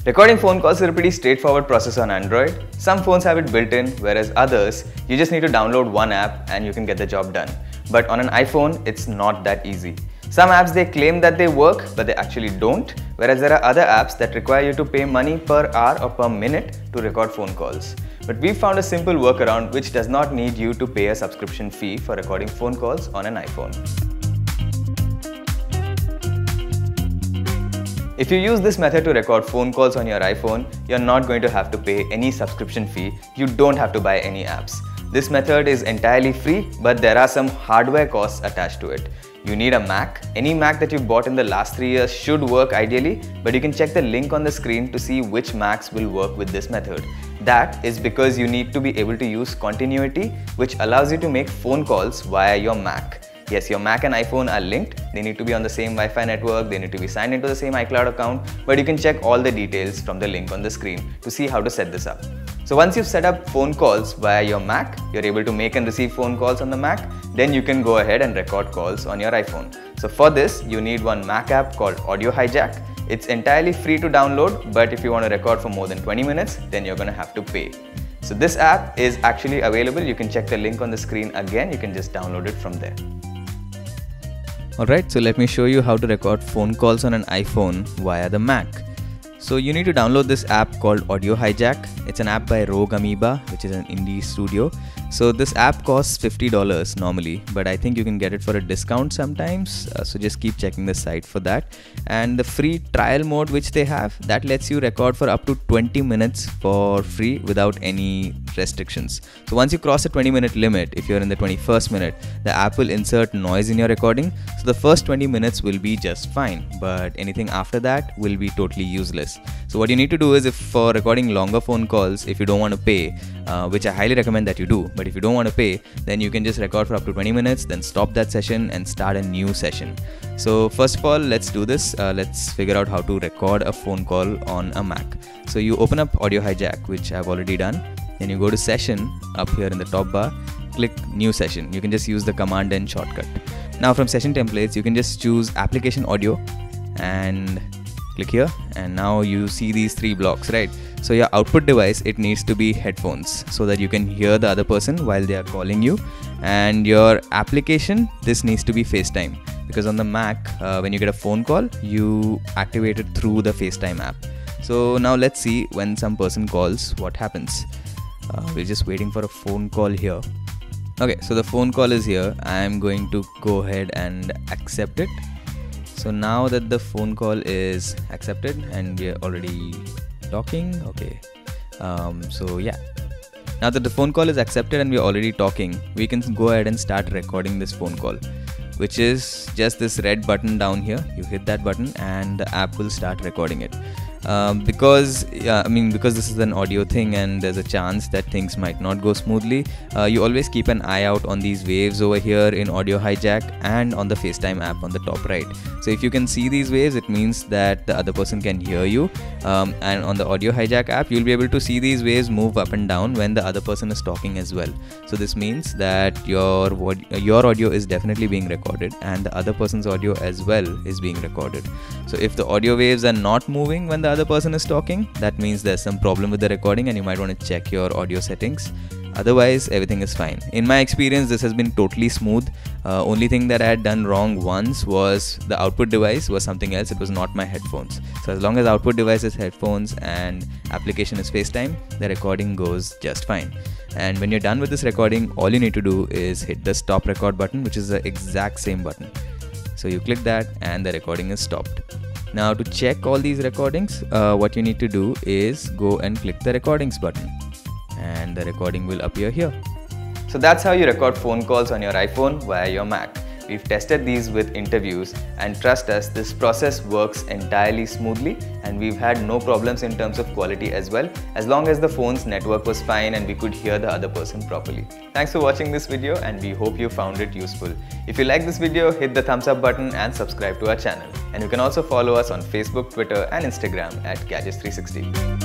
Recording phone calls is a pretty straightforward process on Android. Some phones have it built in, whereas others, you just need to download one app and you can get the job done. But on an iPhone, it's not that easy. Some apps they claim that they work, but they actually don't, whereas there are other apps that require you to pay money per hour or per minute to record phone calls. But we've found a simple workaround which does not need you to pay a subscription fee for recording phone calls on an iPhone. If you use this method to record phone calls on your iPhone, you're not going to have to pay any subscription fee. You don't have to buy any apps. This method is entirely free, but there are some hardware costs attached to it. You need a Mac. Any Mac that you've bought in the last 3 years should work ideally, but you can check the link on the screen to see which Macs will work with this method. That is because you need to be able to use continuity, which allows you to make phone calls via your Mac. Yes, your Mac and iPhone are linked. They need to be on the same Wi-Fi network, they need to be signed into the same iCloud account, but you can check all the details from the link on the screen to see how to set this up. So once you've set up phone calls via your Mac, you're able to make and receive phone calls on the Mac, then you can go ahead and record calls on your iPhone. So for this, you need one Mac app called Audio Hijack. It's entirely free to download, but if you want to record for more than 20 minutes, then you're going to have to pay. So this app is actually available. You can check the link on the screen again. You can just download it from there. Alright, so let me show you how to record phone calls on an iPhone via the Mac. So you need to download this app called Audio Hijack. It's an app by Rogue Amoeba, which is an indie studio. So this app costs $50 normally, but I think you can get it for a discount sometimes. So just keep checking the site for that. And the free trial mode which they have, that lets you record for up to 20 minutes for free without any restrictions. So once you cross the 20-minute limit, if you're in the 21st minute, the app will insert noise in your recording. So the first 20 minutes will be just fine, but anything after that will be totally useless. So what you need to do is, if for recording longer phone calls, if you don't want to pay, which I highly recommend that you do, but if you don't want to pay, then you can just record for up to 20 minutes, then stop that session and start a new session. So first of all, let's do this. Let's figure out how to record a phone call on a Mac. So you open up Audio Hijack, which I've already done. Then you go to Session up here in the top bar, click New Session. You can just use the Command N shortcut. Now from Session Templates, you can just choose Application Audio and click here, and now you see these 3 blocks, right? So your output device, it needs to be headphones so that you can hear the other person while they are calling you. And your application, this needs to be FaceTime, because on the Mac, when you get a phone call, you activate it through the FaceTime app. So now let's see when some person calls, what happens. We're just waiting for a phone call here. Okay, so the phone call is here. I'm going to go ahead and accept it. So now that the phone call is accepted and we are already talking, okay. So yeah, now that the phone call is accepted and we are already talking, we can go ahead and start recording this phone call, which is just this red button down here. You hit that button and the app will start recording it. Because this is an audio thing and there's a chance that things might not go smoothly, you always keep an eye out on these waves over here in Audio Hijack and on the FaceTime app on the top right. So if you can see these waves, it means that the other person can hear you, and on the Audio Hijack app, you'll be able to see these waves move up and down when the other person is talking as well. So this means that your audio is definitely being recorded and the other person's audio as well is being recorded. So if the audio waves are not moving when the other person is talking, that means there's some problem with the recording and you might want to check your audio settings. Otherwise, everything is fine. In my experience, this has been totally smooth. Only thing that I had done wrong once was the output device was something else. It was not my headphones. So as long as output device is headphones and application is FaceTime, the recording goes just fine. And when you're done with this recording, all you need to do is hit the stop record button, which is the exact same button. So you click that and the recording is stopped. Now to check all these recordings, what you need to do is go and click the recordings button and the recording will appear here. So that's how you record phone calls on your iPhone via your Mac. We've tested these with interviews and trust us, this process works entirely smoothly and we've had no problems in terms of quality as well, as long as the phone's network was fine and we could hear the other person properly. Thanks for watching this video and we hope you found it useful. If you like this video, hit the thumbs up button and subscribe to our channel. And you can also follow us on Facebook, Twitter and Instagram at Gadgets360.